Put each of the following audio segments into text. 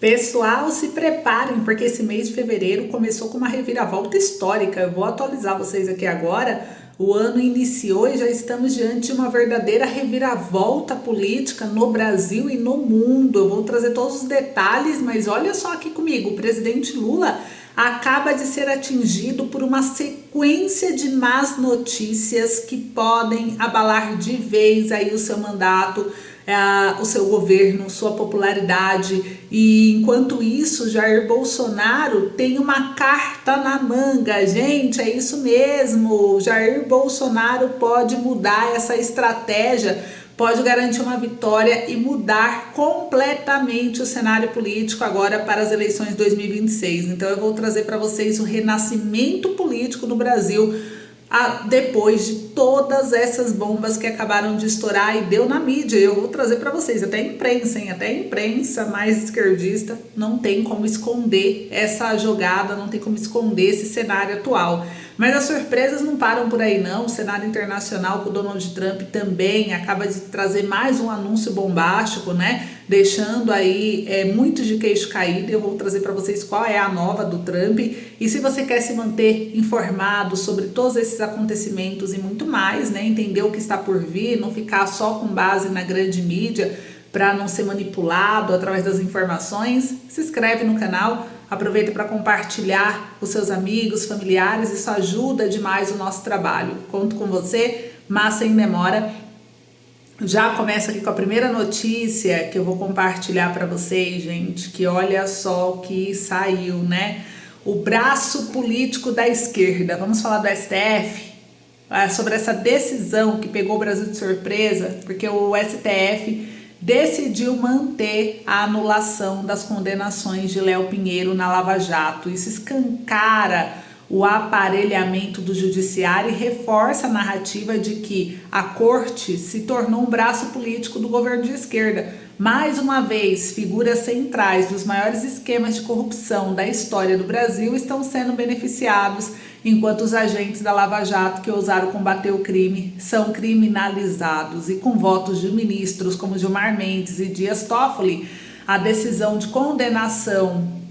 Pessoal, se preparem, porque esse mês de fevereiro começou com uma reviravolta histórica. Eu vou atualizar vocês aqui agora. O ano iniciou e já estamos diante de uma verdadeira reviravolta política no Brasil e no mundo. Eu vou trazer todos os detalhes, mas olha só aqui comigo. O presidente Lula acaba de ser atingido por uma sequência de más notícias que podem abalar de vez aí o seu mandato, o seu governo, sua popularidade. E enquanto isso, Jair Bolsonaro tem uma carta na manga. Gente, é isso mesmo, Jair Bolsonaro pode mudar essa estratégia, pode garantir uma vitória e mudar completamente o cenário político agora para as eleições de 2026. Então eu vou trazer para vocês o renascimento político no Brasil depois de todas essas bombas que acabaram de estourar e deu na mídia. Eu vou trazer para vocês, até a imprensa, hein? Até a imprensa mais esquerdista não tem como esconder essa jogada, não tem como esconder esse cenário atual. Mas as surpresas não param por aí não. O cenário internacional com o Donald Trump também acaba de trazer mais um anúncio bombástico, né? Deixando aí muitos de queixo caído. Eu vou trazer para vocês qual é a nova do Trump. E se você quer se manter informado sobre todos esses acontecimentos e muito mais, né? Entender o que está por vir, não ficar só com base na grande mídia para não ser manipulado através das informações, se inscreve no canal. Aproveita para compartilhar com seus amigos, familiares, isso ajuda demais o nosso trabalho. Conto com você, mas sem demora. Já começa aqui com a primeira notícia que eu vou compartilhar para vocês, gente, que olha só o que saiu, né? O braço político da esquerda. Vamos falar do STF? Sobre essa decisão que pegou o Brasil de surpresa, porque o STF decidiu manter a anulação das condenações de Léo Pinheiro na Lava Jato. Isso escancara o aparelhamento do judiciário e reforça a narrativa de que a corte se tornou um braço político do governo de esquerda. Mais uma vez, figuras centrais dos maiores esquemas de corrupção da história do Brasil estão sendo beneficiados, enquanto os agentes da Lava Jato que ousaram combater o crime são criminalizados. E com votos de ministros como Gilmar Mendes e Dias Toffoli, a decisão de condenação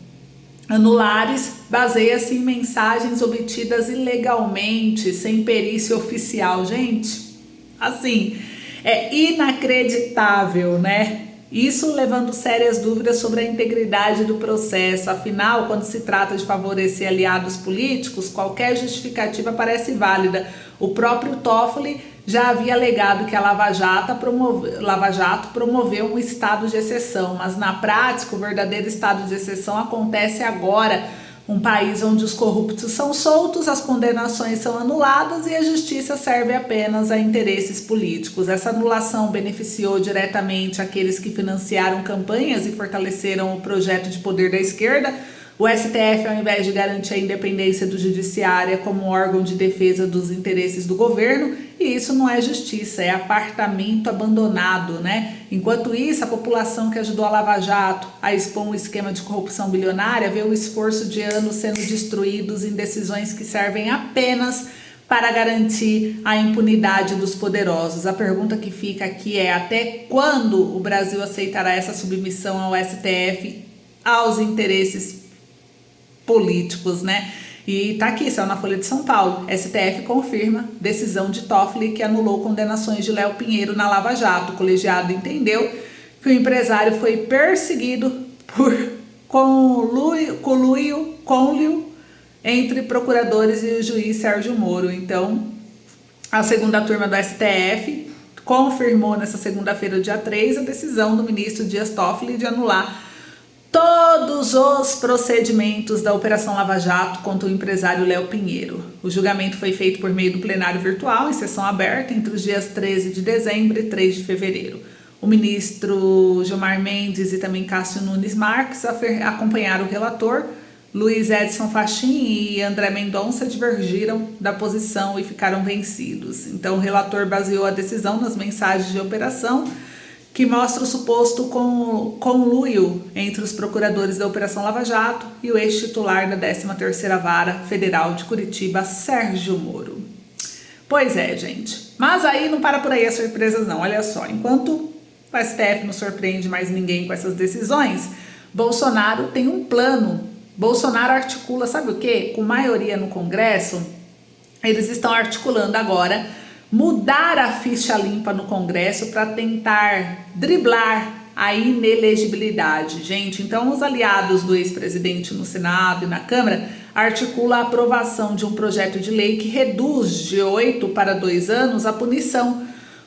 anulares baseia-se em mensagens obtidas ilegalmente, sem perícia oficial. Gente, assim, é inacreditável, né? Isso levando sérias dúvidas sobre a integridade do processo. Afinal, quando se trata de favorecer aliados políticos, qualquer justificativa parece válida. O próprio Toffoli já havia alegado que a Lava Jato promoveu um estado de exceção, mas na prática o verdadeiro estado de exceção acontece agora. Um país onde os corruptos são soltos, as condenações são anuladas e a justiça serve apenas a interesses políticos. Essa anulação beneficiou diretamente aqueles que financiaram campanhas e fortaleceram o projeto de poder da esquerda. O STF, ao invés de garantir a independência do judiciário como órgão de defesa dos interesses do governo, e isso não é justiça, é apartamento abandonado, né? Enquanto isso, a população que ajudou a Lava Jato a expor um esquema de corrupção bilionária vê o esforço de anos sendo destruídos em decisões que servem apenas para garantir a impunidade dos poderosos. A pergunta que fica aqui é: até quando o Brasil aceitará essa submissão ao STF aos interesses políticos, né? E tá aqui, saiu na Folha de São Paulo. STF confirma decisão de Toffoli que anulou condenações de Léo Pinheiro na Lava Jato. O colegiado entendeu que o empresário foi perseguido por conluio entre procuradores e o juiz Sérgio Moro. Então, a segunda turma do STF confirmou nessa segunda-feira, dia 3, a decisão do ministro Dias Toffoli de anular todos os procedimentos da Operação Lava Jato contra o empresário Léo Pinheiro. O julgamento foi feito por meio do plenário virtual, em sessão aberta, entre os dias 13 de dezembro e 3 de fevereiro. O ministro Gilmar Mendes e também Cássio Nunes Marques acompanharam o relator. Luiz Edson Fachin e André Mendonça divergiram da posição e ficaram vencidos. Então, o relator baseou a decisão nas mensagens de operação, que mostra o suposto conluio entre os procuradores da Operação Lava Jato e o ex-titular da 13ª Vara Federal de Curitiba, Sérgio Moro. Pois é, gente. Mas aí não para por aí as surpresas não. Olha só, enquanto o STF não surpreende mais ninguém com essas decisões, Bolsonaro tem um plano. Bolsonaro articula, sabe o quê? Com maioria no Congresso, eles estão articulando agora mudar a ficha limpa no Congresso para tentar driblar a inelegibilidade, gente. Então, os aliados do ex-presidente no Senado e na Câmara articulam a aprovação de um projeto de lei que reduz de 8 para 2 anos a punição.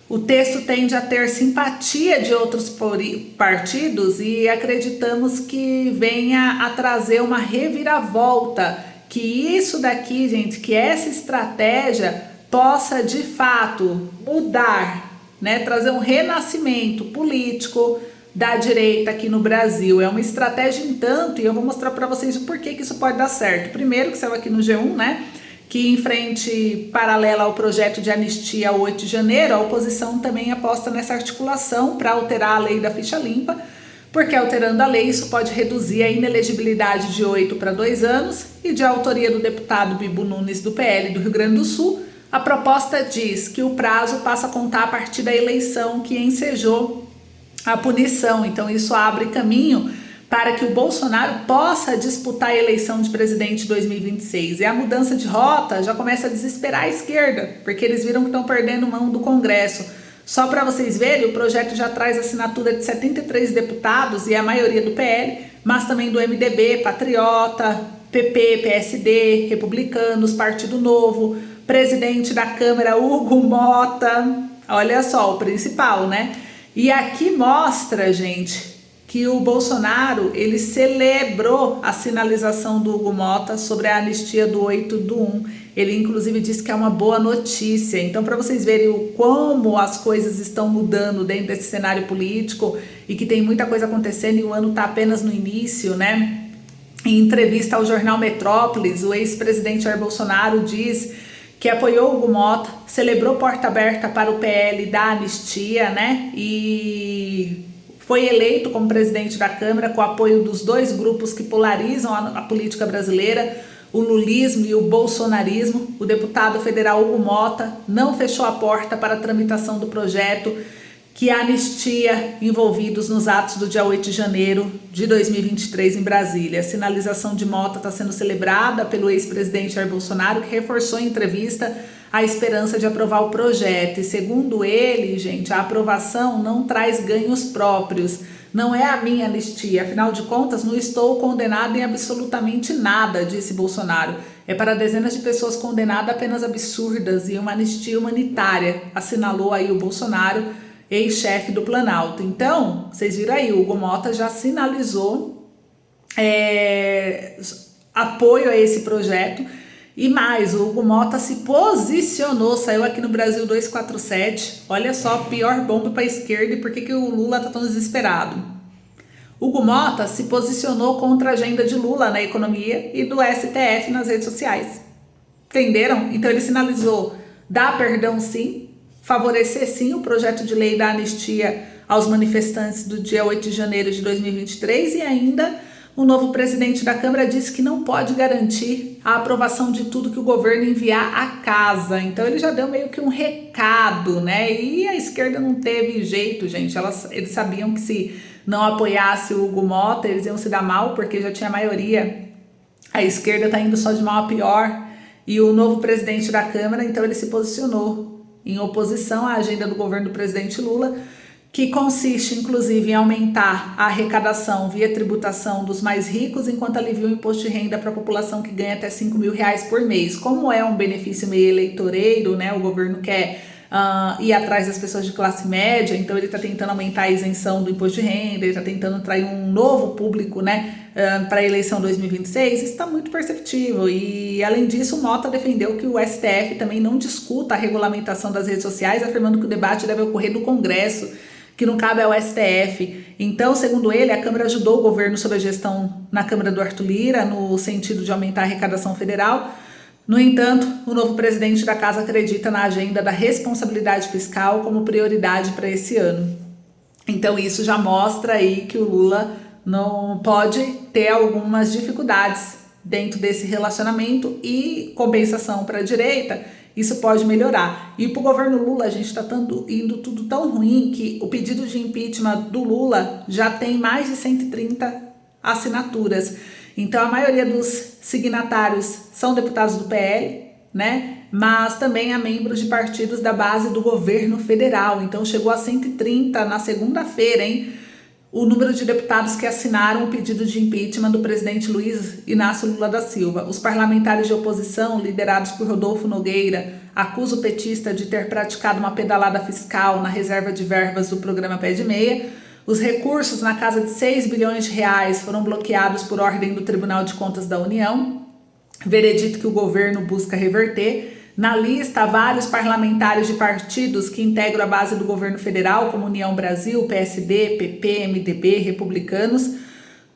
O texto tende a ter simpatia de outros partidos e acreditamos que venha a trazer uma reviravolta, que isso daqui, gente, que essa estratégia possa de fato mudar, né, trazer um renascimento político da direita aqui no Brasil. É uma estratégia em tanto, e eu vou mostrar para vocês o porquê que isso pode dar certo. Primeiro, que saiu aqui no G1, né, que em frente paralela ao projeto de anistia ao 8 de janeiro, a oposição também aposta nessa articulação para alterar a lei da ficha limpa, porque alterando a lei isso pode reduzir a inelegibilidade de 8 para 2 anos, e de autoria do deputado Bibo Nunes do PL do Rio Grande do Sul, a proposta diz que o prazo passa a contar a partir da eleição que ensejou a punição. Então isso abre caminho para que o Bolsonaro possa disputar a eleição de presidente de 2026. E a mudança de rota já começa a desesperar a esquerda, porque eles viram que estão perdendo mão do Congresso. Só para vocês verem, o projeto já traz assinatura de 73 deputados e a maioria do PL, mas também do MDB, Patriota, PP, PSD, Republicanos, Partido Novo, presidente da Câmara, Hugo Mota. Olha só, o principal, né? E aqui mostra, gente, que o Bolsonaro, ele celebrou a sinalização do Hugo Mota sobre a anistia do 8/1. Ele, inclusive, disse que é uma boa notícia. Então, para vocês verem como as coisas estão mudando dentro desse cenário político e que tem muita coisa acontecendo e o ano está apenas no início, né? Em entrevista ao jornal Metrópolis, o ex-presidente Jair Bolsonaro diz que apoiou o Hugo Mota, celebrou porta aberta para o PL da anistia, né? E foi eleito como presidente da Câmara com o apoio dos dois grupos que polarizam a política brasileira, o lulismo e o bolsonarismo. O deputado federal Hugo Mota não fechou a porta para a tramitação do projeto que anistia envolvidos nos atos do dia 8 de janeiro de 2023 em Brasília. A sinalização de Mota está sendo celebrada pelo ex-presidente Jair Bolsonaro, que reforçou em entrevista a esperança de aprovar o projeto. E segundo ele, gente, a aprovação não traz ganhos próprios. Não é a minha anistia, afinal de contas, não estou condenado em absolutamente nada, disse Bolsonaro. É para dezenas de pessoas condenadas a penas absurdas e uma anistia humanitária, assinalou aí o Bolsonaro, ex-chefe do Planalto. Então, vocês viram aí, o Hugo Mota já sinalizou apoio a esse projeto. E mais, o Hugo Mota se posicionou, saiu aqui no Brasil 247. Olha só, pior bomba para a esquerda e por que o Lula tá tão desesperado. Hugo Mota se posicionou contra a agenda de Lula na economia e do STF nas redes sociais. Entenderam? Então ele sinalizou dar perdão sim, favorecer sim o projeto de lei da anistia aos manifestantes do dia 8 de janeiro de 2023 e ainda o novo presidente da Câmara disse que não pode garantir a aprovação de tudo que o governo enviar à casa. Então ele já deu meio que um recado, né? E a esquerda não teve jeito, gente. Eles sabiam que se não apoiasse o Hugo Mota, eles iam se dar mal, porque já tinha maioria. A esquerda tá indo só de mal a pior. E o novo presidente da Câmara, então ele se posicionou em oposição à agenda do governo do presidente Lula, que consiste, inclusive, em aumentar a arrecadação via tributação dos mais ricos, enquanto alivia o imposto de renda para a população que ganha até R$5.000 por mês. Como é um benefício meio eleitoreiro, né? O governo quer ir atrás das pessoas de classe média, então ele está tentando aumentar a isenção do imposto de renda, ele está tentando atrair um novo público, né, para a eleição 2026, isso está muito perceptível. E além disso, o Mota defendeu que o STF também não discuta a regulamentação das redes sociais, afirmando que o debate deve ocorrer no Congresso, que não cabe ao STF. Então, segundo ele, a Câmara ajudou o governo sob a gestão na Câmara do Arthur Lira, no sentido de aumentar a arrecadação federal. No entanto, o novo presidente da casa acredita na agenda da responsabilidade fiscal como prioridade para esse ano. Então, isso já mostra aí que o Lula não pode ter algumas dificuldades dentro desse relacionamento e compensação para a direita. Isso pode melhorar. E para o governo Lula, a gente está indo tudo tão ruim que o pedido de impeachment do Lula já tem mais de 130 assinaturas. Então a maioria dos signatários são deputados do PL, né? Mas também há membros de partidos da base do governo federal. Então chegou a 130 na segunda-feira, hein? O número de deputados que assinaram o pedido de impeachment do presidente Luiz Inácio Lula da Silva. Os parlamentares de oposição, liderados por Rodolfo Nogueira, acusam o petista de ter praticado uma pedalada fiscal na reserva de verbas do programa Pé de Meia. Os recursos na casa de 6 bilhões de reais foram bloqueados por ordem do Tribunal de Contas da União, veredito que o governo busca reverter. Na lista, há vários parlamentares de partidos que integram a base do governo federal, como União Brasil, PSD, PP, MDB, Republicanos.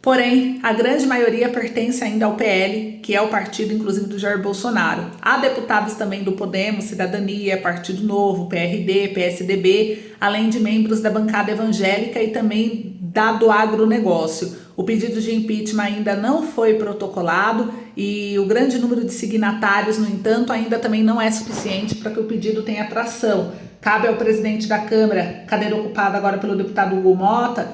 Porém, a grande maioria pertence ainda ao PL, que é o partido, inclusive, do Jair Bolsonaro. Há deputados também do Podemos, Cidadania, Partido Novo, PRD, PSDB, além de membros da bancada evangélica e também do agronegócio. O pedido de impeachment ainda não foi protocolado e o grande número de signatários, no entanto, ainda também não é suficiente para que o pedido tenha tração. Cabe ao presidente da Câmara, cadeira ocupada agora pelo deputado Hugo Mota,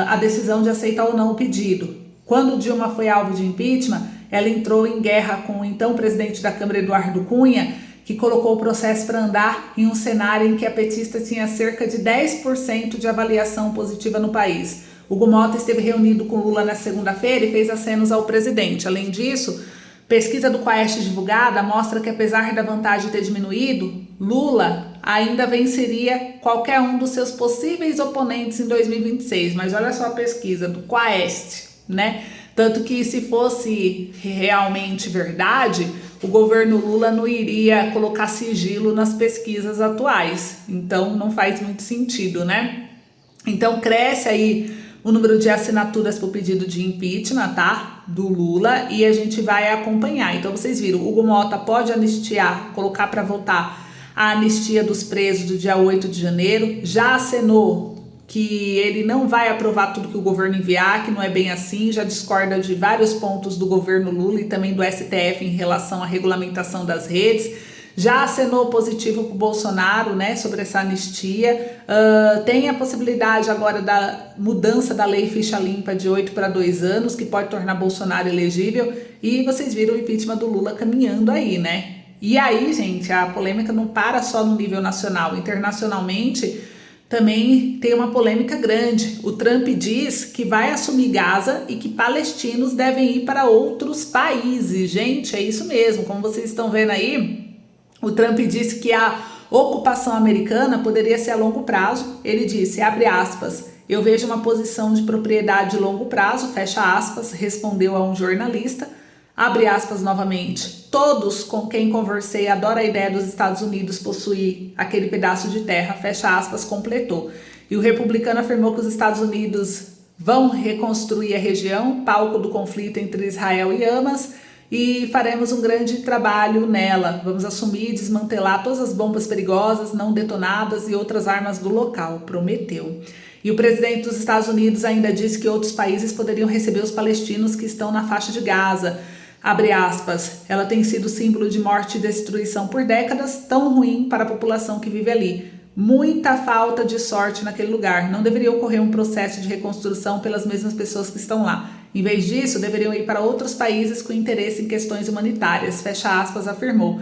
a decisão de aceitar ou não o pedido. Quando Dilma foi alvo de impeachment, ela entrou em guerra com o então presidente da Câmara, Eduardo Cunha, que colocou o processo para andar em um cenário em que a petista tinha cerca de 10% de avaliação positiva no país. Hugo Mota esteve reunido com Lula na segunda-feira e fez acenos ao presidente. Além disso, pesquisa do Quaest divulgada mostra que, apesar da vantagem ter diminuído, Lula ainda venceria qualquer um dos seus possíveis oponentes em 2026. Mas olha só a pesquisa do Quaest, né? Tanto que, se fosse realmente verdade, o governo Lula não iria colocar sigilo nas pesquisas atuais. Então não faz muito sentido, né? Então cresce aí o número de assinaturas para o pedido de impeachment, tá? Do Lula, e a gente vai acompanhar. Então vocês viram, Hugo Mota pode anistiar, colocar para votar a anistia dos presos do dia 8 de janeiro, já acenou que ele não vai aprovar tudo que o governo enviar, que não é bem assim, já discorda de vários pontos do governo Lula e também do STF em relação à regulamentação das redes. Já acenou positivo para o Bolsonaro, né, sobre essa anistia. Tem a possibilidade agora da mudança da lei ficha limpa de 8 para 2 anos, que pode tornar Bolsonaro elegível. E vocês viram o impeachment do Lula caminhando aí, né? E aí, gente, a polêmica não para só no nível nacional. Internacionalmente, também tem uma polêmica grande. O Trump diz que vai assumir Gaza e que palestinos devem ir para outros países. Gente, é isso mesmo. Como vocês estão vendo aí, o Trump disse que a ocupação americana poderia ser a longo prazo. Ele disse, abre aspas, eu vejo uma posição de propriedade de longo prazo, fecha aspas, respondeu a um jornalista. Abre aspas novamente, todos com quem conversei adoram a ideia dos Estados Unidos possuir aquele pedaço de terra, fecha aspas, completou. E o republicano afirmou que os Estados Unidos vão reconstruir a região, palco do conflito entre Israel e Hamas, e faremos um grande trabalho nela. Vamos assumir e desmantelar todas as bombas perigosas, não detonadas e outras armas do local, prometeu. E o presidente dos Estados Unidos ainda disse que outros países poderiam receber os palestinos que estão na faixa de Gaza. Abre aspas, ela tem sido símbolo de morte e destruição por décadas, tão ruim para a população que vive ali. Muita falta de sorte naquele lugar. Não deveria ocorrer um processo de reconstrução pelas mesmas pessoas que estão lá. Em vez disso, deveriam ir para outros países com interesse em questões humanitárias, fecha aspas, afirmou.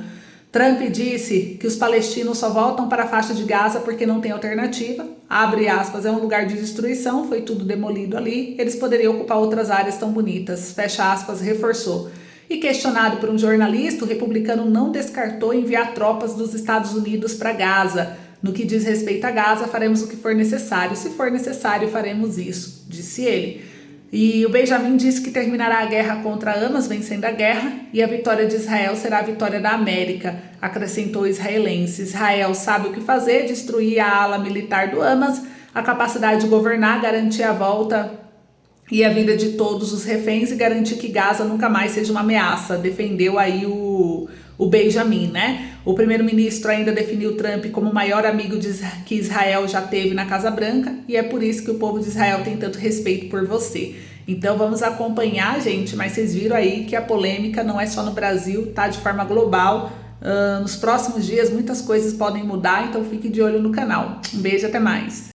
Trump disse que os palestinos só voltam para a faixa de Gaza porque não tem alternativa. Abre aspas, é um lugar de destruição, foi tudo demolido ali. Eles poderiam ocupar outras áreas tão bonitas, fecha aspas, reforçou. E questionado por um jornalista, o republicano não descartou enviar tropas dos Estados Unidos para Gaza. No que diz respeito a Gaza, faremos o que for necessário. Se for necessário, faremos isso, disse ele. E o Benjamin disse que terminará a guerra contra Hamas, vencendo a guerra, e a vitória de Israel será a vitória da América, acrescentou o israelense. Israel sabe o que fazer, destruir a ala militar do Hamas, a capacidade de governar, garantir a volta e a vida de todos os reféns e garantir que Gaza nunca mais seja uma ameaça, defendeu aí o Benjamin, né? O primeiro-ministro ainda definiu Trump como o maior amigo que Israel já teve na Casa Branca e é por isso que o povo de Israel tem tanto respeito por você. Então vamos acompanhar, gente, mas vocês viram aí que a polêmica não é só no Brasil, tá? De forma global. Nos próximos dias muitas coisas podem mudar, então fique de olho no canal. Um beijo, até mais.